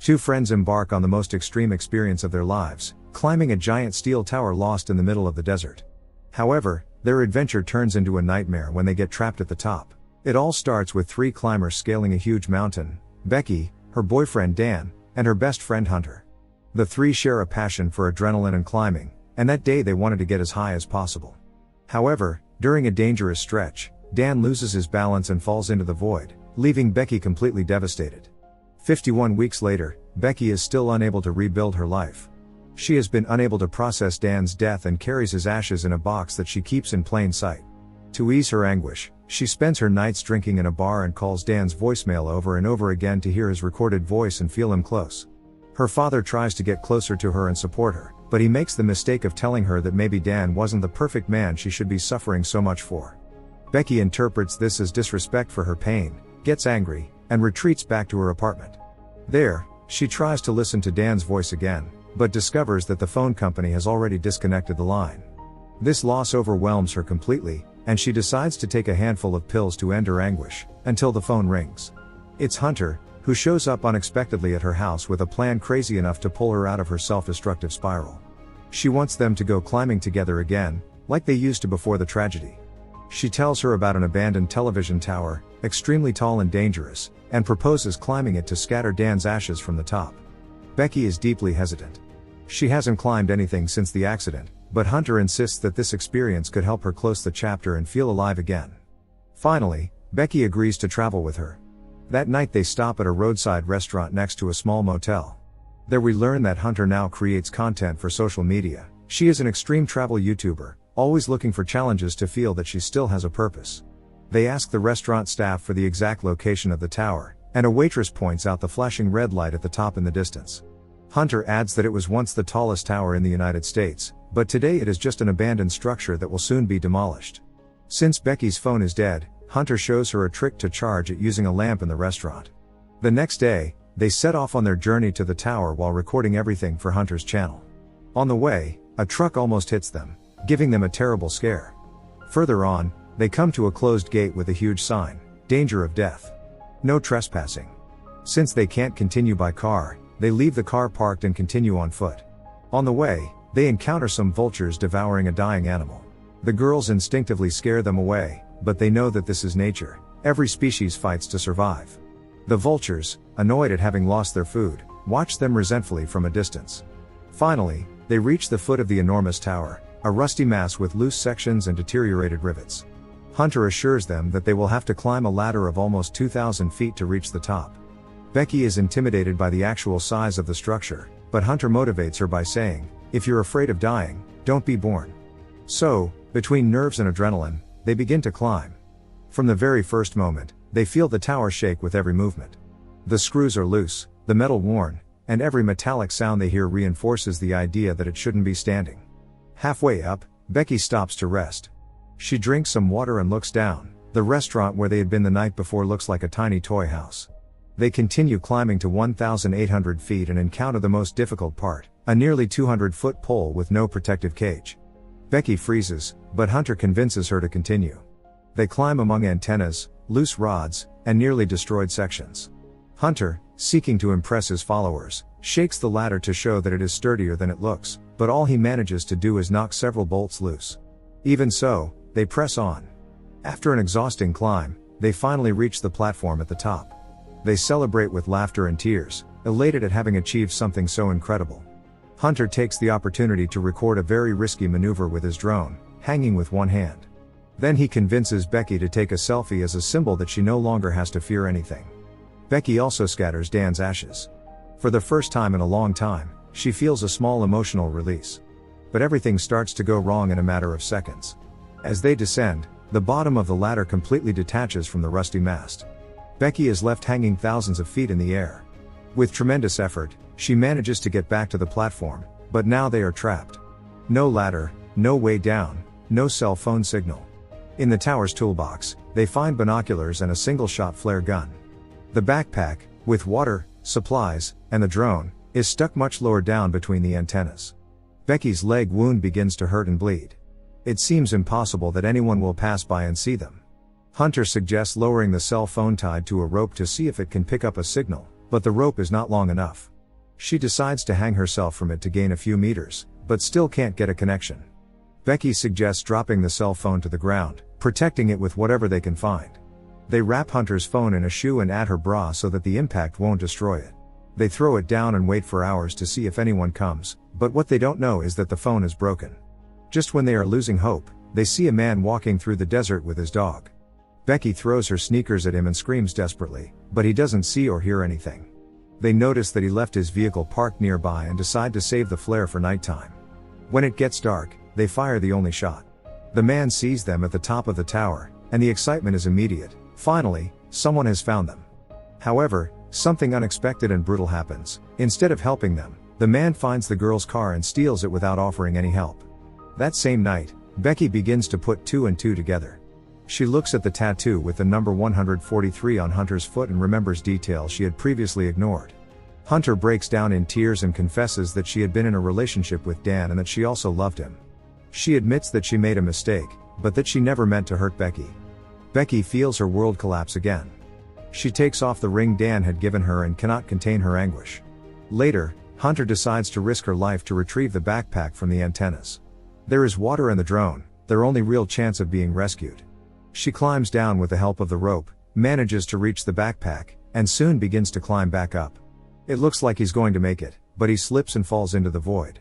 Two friends embark on the most extreme experience of their lives, climbing a giant steel tower lost in the middle of the desert. However, their adventure turns into a nightmare when they get trapped at the top. It all starts with three climbers scaling a huge mountain: Becky, her boyfriend Dan, and her best friend Hunter. The three share a passion for adrenaline and climbing, and that day they wanted to get as high as possible. However, during a dangerous stretch, Dan loses his balance and falls into the void, leaving Becky completely devastated. 51 weeks later, Becky is still unable to rebuild her life. She has been unable to process Dan's death and carries his ashes in a box that she keeps in plain sight. To ease her anguish, she spends her nights drinking in a bar and calls Dan's voicemail over and over again to hear his recorded voice and feel him close. Her father tries to get closer to her and support her, but he makes the mistake of telling her that maybe Dan wasn't the perfect man she should be suffering so much for. Becky interprets this as disrespect for her pain, gets angry, and retreats back to her apartment. There, she tries to listen to Dan's voice again, but discovers that the phone company has already disconnected the line. This loss overwhelms her completely, and she decides to take a handful of pills to end her anguish, until the phone rings. It's Hunter, who shows up unexpectedly at her house with a plan crazy enough to pull her out of her self-destructive spiral. She wants them to go climbing together again, like they used to before the tragedy. She tells her about an abandoned television tower, extremely tall and dangerous, and proposes climbing it to scatter Dan's ashes from the top. Becky is deeply hesitant. She hasn't climbed anything since the accident, but Hunter insists that this experience could help her close the chapter and feel alive again. Finally, Becky agrees to travel with her. That night they stop at a roadside restaurant next to a small motel. There we learn that Hunter now creates content for social media. She is an extreme travel YouTuber, always looking for challenges to feel that she still has a purpose. They ask the restaurant staff for the exact location of the tower, and a waitress points out the flashing red light at the top in the distance. Hunter adds that it was once the tallest tower in the United States, but today it is just an abandoned structure that will soon be demolished. Since Becky's phone is dead, Hunter shows her a trick to charge it using a lamp in the restaurant. The next day, they set off on their journey to the tower while recording everything for Hunter's channel. On the way, a truck almost hits them, giving them a terrible scare. Further on, they come to a closed gate with a huge sign: "Danger of death. No trespassing." Since they can't continue by car, they leave the car parked and continue on foot. On the way, they encounter some vultures devouring a dying animal. The girls instinctively scare them away, but they know that this is nature. Every species fights to survive. The vultures, annoyed at having lost their food, watch them resentfully from a distance. Finally, they reach the foot of the enormous tower, a rusty mass with loose sections and deteriorated rivets. Hunter assures them that they will have to climb a ladder of almost 2,000 feet to reach the top. Becky is intimidated by the actual size of the structure, but Hunter motivates her by saying, "If you're afraid of dying, don't be born." So, between nerves and adrenaline, they begin to climb. From the very first moment, they feel the tower shake with every movement. The screws are loose, the metal worn, and every metallic sound they hear reinforces the idea that it shouldn't be standing. Halfway up, Becky stops to rest. She drinks some water and looks down. The restaurant where they had been the night before looks like a tiny toy house. They continue climbing to 1,800 feet and encounter the most difficult part, a nearly 200-foot pole with no protective cage. Becky freezes, but Hunter convinces her to continue. They climb among antennas, loose rods, and nearly destroyed sections. Hunter, seeking to impress his followers, shakes the ladder to show that it is sturdier than it looks, but all he manages to do is knock several bolts loose. Even so, they press on. After an exhausting climb, they finally reach the platform at the top. They celebrate with laughter and tears, elated at having achieved something so incredible. Hunter takes the opportunity to record a very risky maneuver with his drone, hanging with one hand. Then he convinces Becky to take a selfie as a symbol that she no longer has to fear anything. Becky also scatters Dan's ashes. For the first time in a long time, she feels a small emotional release. But everything starts to go wrong in a matter of seconds. As they descend, the bottom of the ladder completely detaches from the rusty mast. Becky is left hanging thousands of feet in the air. With tremendous effort, she manages to get back to the platform, but now they are trapped. No ladder, no way down, no cell phone signal. In the tower's toolbox, they find binoculars and a single-shot flare gun. The backpack, with water, supplies, and the drone, is stuck much lower down between the antennas. Becky's leg wound begins to hurt and bleed. It seems impossible that anyone will pass by and see them. Hunter suggests lowering the cell phone tied to a rope to see if it can pick up a signal, but the rope is not long enough. She decides to hang herself from it to gain a few meters, but still can't get a connection. Becky suggests dropping the cell phone to the ground, protecting it with whatever they can find. They wrap Hunter's phone in a shoe and add her bra so that the impact won't destroy it. They throw it down and wait for hours to see if anyone comes, but what they don't know is that the phone is broken. Just when they are losing hope, they see a man walking through the desert with his dog. Becky throws her sneakers at him and screams desperately, but he doesn't see or hear anything. They notice that he left his vehicle parked nearby and decide to save the flare for nighttime. When it gets dark, they fire the only shot. The man sees them at the top of the tower, and the excitement is immediate. Finally, someone has found them. However, something unexpected and brutal happens. Instead of helping them, the man finds the girl's car and steals it without offering any help. That same night, Becky begins to put two and two together. She looks at the tattoo with the number 143 on Hunter's foot and remembers details she had previously ignored. Hunter breaks down in tears and confesses that she had been in a relationship with Dan and that she also loved him. She admits that she made a mistake, but that she never meant to hurt Becky. Becky feels her world collapse again. She takes off the ring Dan had given her and cannot contain her anguish. Later, Hunter decides to risk her life to retrieve the backpack from the antennas. There is water in the drone, their only real chance of being rescued. She climbs down with the help of the rope, manages to reach the backpack, and soon begins to climb back up. It looks like he's going to make it, but he slips and falls into the void.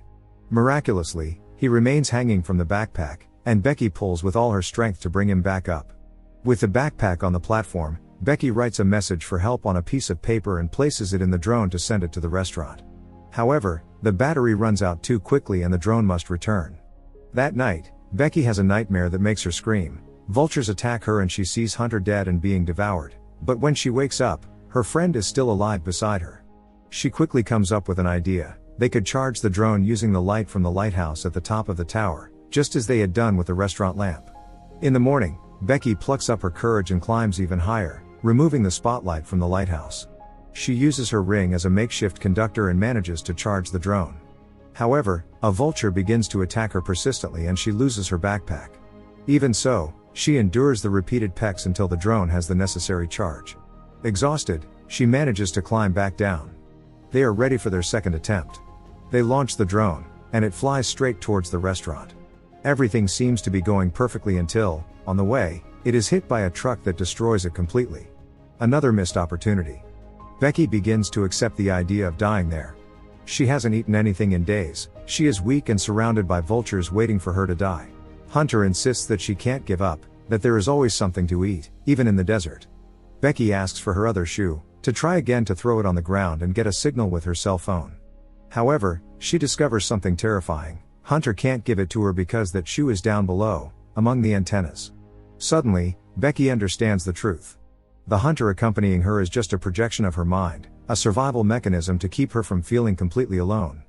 Miraculously, he remains hanging from the backpack, and Becky pulls with all her strength to bring him back up. With the backpack on the platform, Becky writes a message for help on a piece of paper and places it in the drone to send it to the restaurant. However, the battery runs out too quickly and the drone must return. That night, Becky has a nightmare that makes her scream. Vultures attack her and she sees Hunter dead and being devoured, but when she wakes up, her friend is still alive beside her. She quickly comes up with an idea. They could charge the drone using the light from the lighthouse at the top of the tower, just as they had done with the restaurant lamp. In the morning, Becky plucks up her courage and climbs even higher, removing the spotlight from the lighthouse. She uses her ring as a makeshift conductor and manages to charge the drone. However, a vulture begins to attack her persistently and she loses her backpack. Even so, she endures the repeated pecks until the drone has the necessary charge. Exhausted, she manages to climb back down. They are ready for their second attempt. They launch the drone, and it flies straight towards the restaurant. Everything seems to be going perfectly until, on the way, it is hit by a truck that destroys it completely. Another missed opportunity. Becky begins to accept the idea of dying there. She hasn't eaten anything in days, she is weak and surrounded by vultures waiting for her to die. Hunter insists that she can't give up, that there is always something to eat, even in the desert. Becky asks for her other shoe, to try again to throw it on the ground and get a signal with her cell phone. However, she discovers something terrifying. Hunter can't give it to her because that shoe is down below, among the antennas. Suddenly, Becky understands the truth. The hunter accompanying her is just a projection of her mind, a survival mechanism to keep her from feeling completely alone.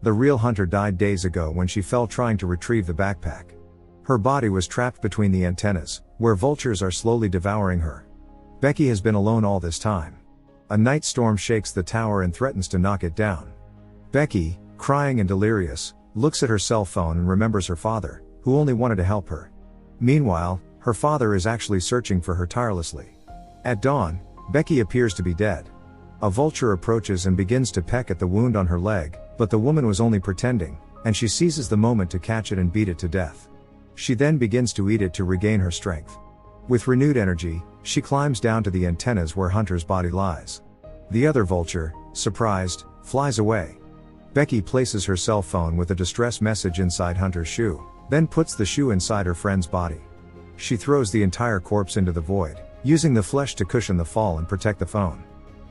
The real Hunter died days ago when she fell trying to retrieve the backpack. Her body was trapped between the antennas, where vultures are slowly devouring her. Becky has been alone all this time. A night storm shakes the tower and threatens to knock it down. Becky, crying and delirious, looks at her cell phone and remembers her father, who only wanted to help her. Meanwhile, her father is actually searching for her tirelessly. At dawn, Becky appears to be dead. A vulture approaches and begins to peck at the wound on her leg, but the woman was only pretending, and she seizes the moment to catch it and beat it to death. She then begins to eat it to regain her strength. With renewed energy, she climbs down to the antennas where Hunter's body lies. The other vulture, surprised, flies away. Becky places her cell phone with a distress message inside Hunter's shoe, then puts the shoe inside her friend's body. She throws the entire corpse into the void, using the flesh to cushion the fall and protect the phone.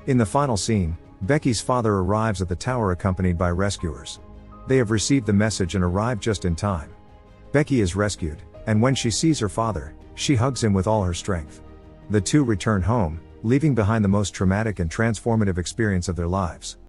In the final scene, Becky's father arrives at the tower accompanied by rescuers. They have received the message and arrive just in time. Becky is rescued, and when she sees her father, she hugs him with all her strength. The two return home, leaving behind the most traumatic and transformative experience of their lives.